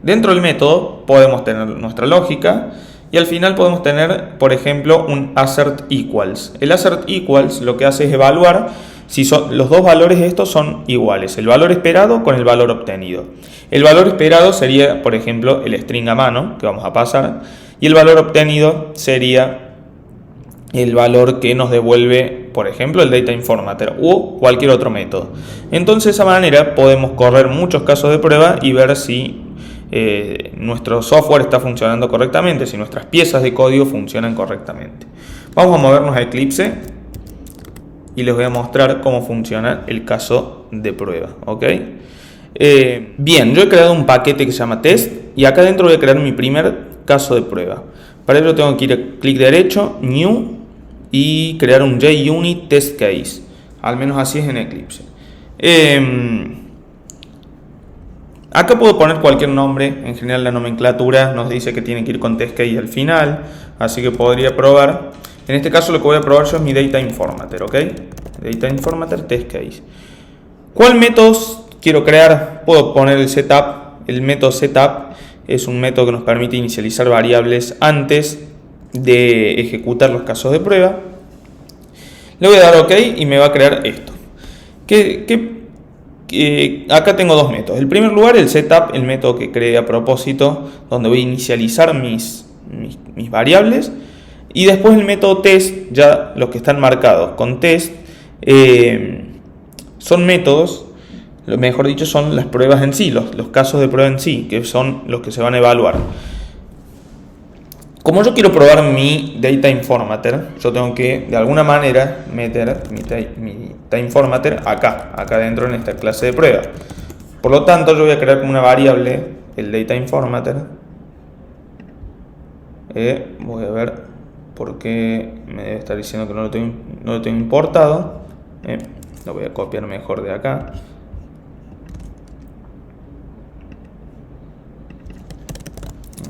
Dentro del método podemos tener nuestra lógica y al final podemos tener, por ejemplo, un assert equals. El assert equals lo que hace es evaluar si los dos valores estos son iguales, el valor esperado con el valor obtenido. El valor esperado sería, por ejemplo, el string a mano que vamos a pasar, y el valor obtenido sería el valor que nos devuelve, por ejemplo, el data informator o cualquier otro método. Entonces, de esa manera podemos correr muchos casos de prueba y ver si nuestro software está funcionando correctamente, si nuestras piezas de código funcionan correctamente. Vamos a movernos a Eclipse y les voy a mostrar cómo funciona el caso de prueba. ¿Ok? Bien, yo he creado un paquete que se llama test y acá dentro voy a crear mi primer caso de prueba. Para ello tengo que ir a clic derecho, New, y crear un JUnit Test Case. Al menos así es en Eclipse. Acá puedo poner cualquier nombre. En general la nomenclatura nos dice que tiene que ir con Test Case al final, así que podría probar. En este caso lo que voy a probar yo es mi Data Informator, ¿ok? Data Informator Test Case. ¿Cuál métodos quiero crear? Puedo poner el setup. El método setup es un método que nos permite inicializar variables antes de ejecutar los casos de prueba. Le voy a dar OK y me va a crear esto. Acá tengo dos métodos. En primer lugar, el setup, el método que creé a propósito, donde voy a inicializar mis variables. Y después el método test, ya los que están marcados con test, son métodos, mejor dicho, son las pruebas en sí, los casos de prueba en sí, que son los que se van a evaluar. Como yo quiero probar mi Data Informator, yo tengo que de alguna manera meter mi Data Informator acá dentro en esta clase de prueba. Por lo tanto, yo voy a crear como una variable el Data Informator. Voy a ver por qué me debe estar diciendo que no lo tengo importado. Lo voy a copiar mejor de acá.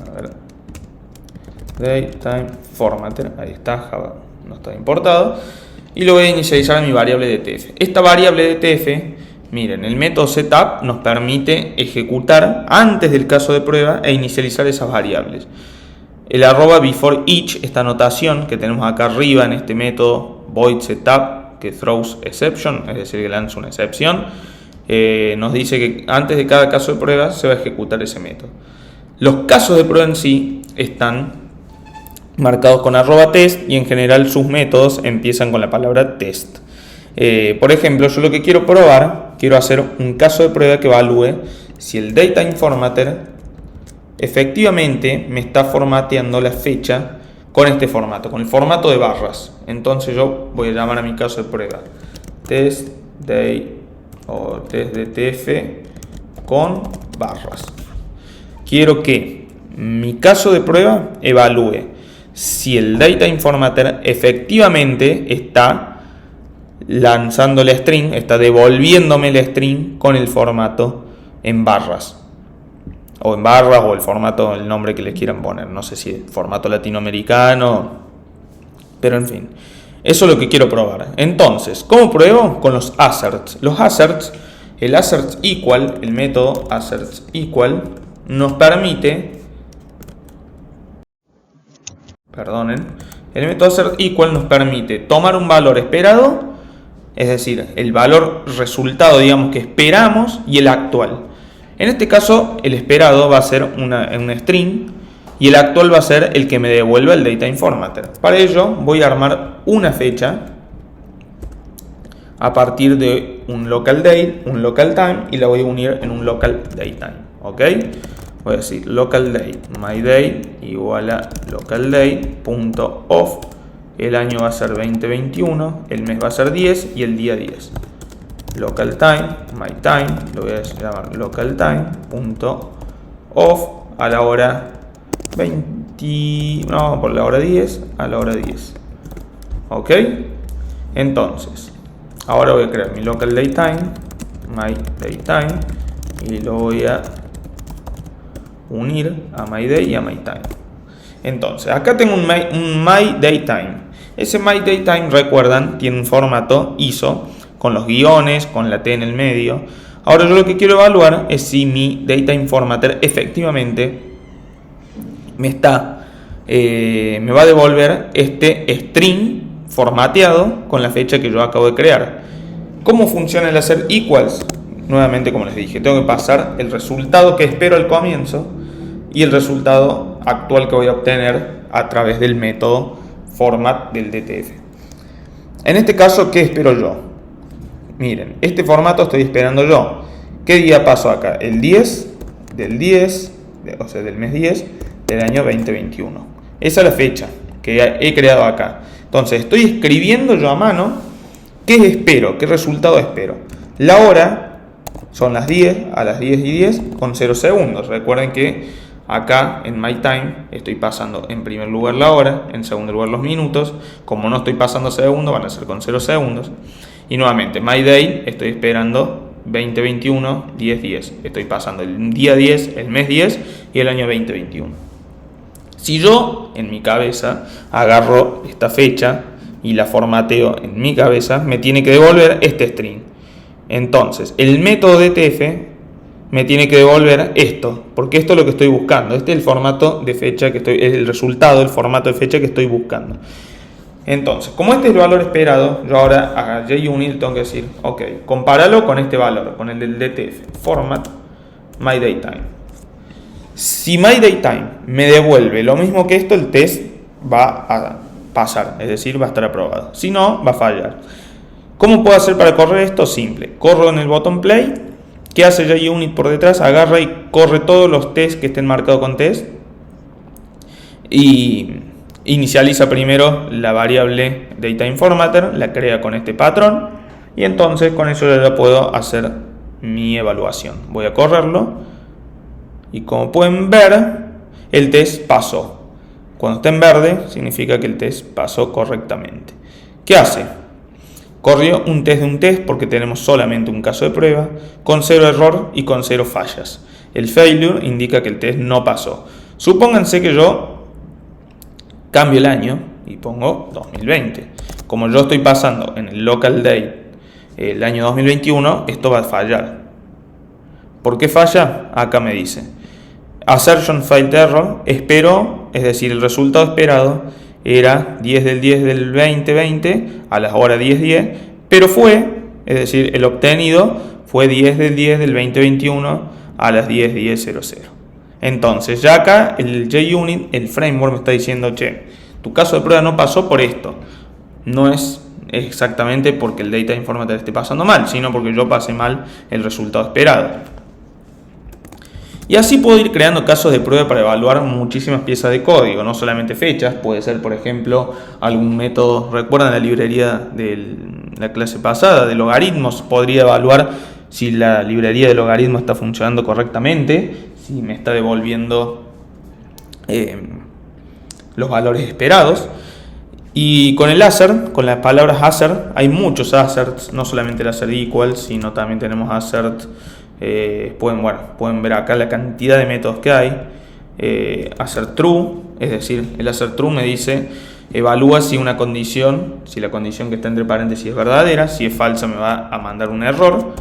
A ver. Data Informator, ahí está, Java no está importado. Y lo voy a inicializar en mi variable DTF. Esta variable DTF, miren, el método setup nos permite ejecutar antes del caso de prueba e inicializar esas variables. El @before each, esta anotación que tenemos acá arriba en este método void setup que throws exception, es decir, que lanza una excepción, nos dice que antes de cada caso de prueba se va a ejecutar ese método. Los casos de prueba en sí están marcados con @test y en general sus métodos empiezan con la palabra test. Por ejemplo, yo lo que quiero probar, quiero hacer un caso de prueba que evalúe si el Data Informator efectivamente me está formateando la fecha con este formato, con el formato de barras. Entonces yo voy a llamar a mi caso de prueba test day o test DTF con barras. Quiero que mi caso de prueba evalúe si el Data Informator efectivamente está lanzando el string, está devolviéndome el string con el formato en barras. O en barras o el formato, el nombre que les quieran poner. No sé si es formato latinoamericano, pero en fin. Eso es lo que quiero probar. Entonces, ¿cómo pruebo? Con los asserts. Los asserts, el asserts equal, el método asserts equal, nos permite... El método assert equal nos permite tomar un valor esperado, es decir, el valor resultado, digamos, que esperamos, y el actual. En este caso, el esperado va a ser un string y el actual va a ser el que me devuelva el Data Informator. Para ello, voy a armar una fecha a partir de un local date, un local time, y la voy a unir en un local datetime. ¿Ok? Voy a decir local date, my date igual a local date.off. El año va a ser 2021, el mes va a ser 10 y el día 10. Local time, my time, lo voy a llamar local time.off a la hora 20, no, por la hora 10 a la hora 10. ¿Ok? Entonces, ahora voy a crear mi local datetime, my datetime, y lo voy a unir a myDay y a myTime. Entonces, acá tengo un myDayTime. Ese myDayTime, recuerdan, tiene un formato ISO con los guiones, con la T en el medio. Ahora yo lo que quiero evaluar es si mi Data Informator efectivamente me va a devolver este string formateado con la fecha que yo acabo de crear. ¿Cómo funciona el hacer equals? Nuevamente, como les dije, tengo que pasar el resultado que espero al comienzo y el resultado actual que voy a obtener a través del método format del DTF. En este caso, ¿qué espero yo? Miren, este formato estoy esperando yo. ¿Qué día paso acá? El 10 del 10, o sea, del mes 10 del año 2021. Esa es la fecha que he creado acá. Entonces, estoy escribiendo yo a mano qué espero, qué resultado espero. La hora son las 10, a las 10 y 10 con 0 segundos. Recuerden que acá en My Time estoy pasando en primer lugar la hora, en segundo lugar los minutos. Como no estoy pasando segundos, van a ser con 0 segundos. Y nuevamente, My Day, estoy esperando 2021, 10-10. Estoy pasando el día 10, el mes 10 y el año 2021. Si yo en mi cabeza agarro esta fecha y la formateo en mi cabeza, me tiene que devolver este string. Entonces, el método DTF me tiene que devolver esto, porque esto es lo que estoy buscando. Este es el formato de fecha que es el resultado, el formato de fecha que estoy buscando. Entonces, como este es el valor esperado, yo ahora a JUnit tengo que decir, ok, compáralo con este valor, con el del DTF, format myDateTime. Si myDateTime me devuelve lo mismo que esto, el test va a pasar, es decir, va a estar aprobado. Si no, va a fallar. ¿Cómo puedo hacer para correr esto? Simple. Corro en el botón play. ¿Qué hace JUnit por detrás? Agarra y corre todos los tests que estén marcados con test. Y inicializa primero la variable DataInformatter, la crea con este patrón. Y entonces con eso ya puedo hacer mi evaluación. Voy a correrlo. Y como pueden ver, el test pasó. Cuando está en verde, significa que el test pasó correctamente. ¿Qué hace? Corrió un test de un test porque tenemos solamente un caso de prueba, con 0 error y con 0 fallas. El failure indica que el test no pasó. Supónganse que yo cambio el año y pongo 2020. Como yo estoy pasando en el local date el año 2021, esto va a fallar. ¿Por qué falla? Acá me dice assertion failed error, esperó, es decir, el resultado esperado era 10 del 10 del 2020 a las horas 10:10, pero fue, es decir, el obtenido fue 10 del 10 del 2021 a las 10:10:00. Entonces, ya acá el JUnit, el framework me está diciendo, che, tu caso de prueba no pasó por esto. No es exactamente porque el DataInformatter esté pasando mal, sino porque yo pasé mal el resultado esperado. Y así puedo ir creando casos de prueba para evaluar muchísimas piezas de código, no solamente fechas, puede ser, por ejemplo, algún método. ¿Recuerdan la librería de la clase pasada de logaritmos? Podría evaluar si la librería de logaritmos está funcionando correctamente, si me está devolviendo los valores esperados. Y con el assert, con las palabras assert, hay muchos asserts, no solamente el assert equal, sino también tenemos assert. Pueden ver acá la cantidad de métodos que hay. Assert true, es decir, el assert true me dice, evalúa si una condición, si la condición que está entre paréntesis es verdadera, si es falsa me va a mandar un error,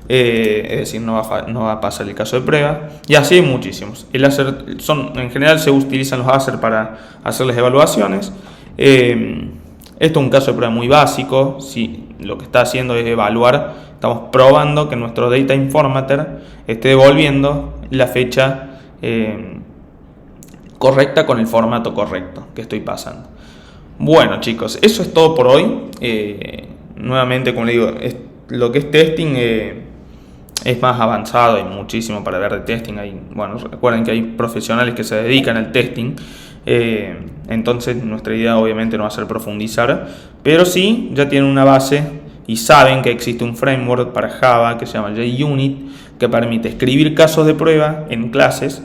es decir, no va a pasar el caso de prueba. Y así hay muchísimos. El assert en general se utilizan los assert para hacer las evaluaciones. Esto es un caso de prueba muy básico. Si lo que está haciendo es evaluar, estamos probando que nuestro DataInformatter esté devolviendo la fecha correcta con el formato correcto que estoy pasando. Bueno, chicos, eso es todo por hoy. Nuevamente, como les digo, lo que es testing es más avanzado, hay muchísimo para ver de testing. Recuerden que hay profesionales que se dedican al testing. Entonces nuestra idea obviamente no va a ser profundizar, pero sí ya tienen una base y saben que existe un framework para Java que se llama JUnit, que permite escribir casos de prueba en clases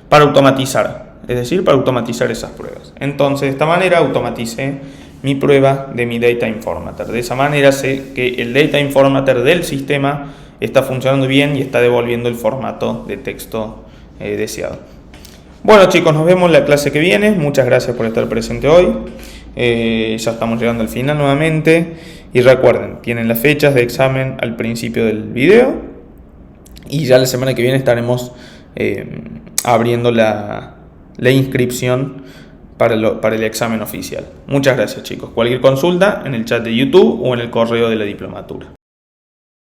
para automatizar, es decir, para automatizar esas pruebas. Entonces de esta manera automaticé mi prueba de mi DataInformatter. De esa manera sé que el DataInformatter del sistema está funcionando bien y está devolviendo el formato de texto deseado. Bueno, chicos, nos vemos en la clase que viene. Muchas gracias por estar presente hoy. Ya estamos llegando al final nuevamente. Y recuerden, tienen las fechas de examen al principio del video. Y ya la semana que viene estaremos abriendo la inscripción para el examen oficial. Muchas gracias, chicos. Cualquier consulta en el chat de YouTube o en el correo de la diplomatura.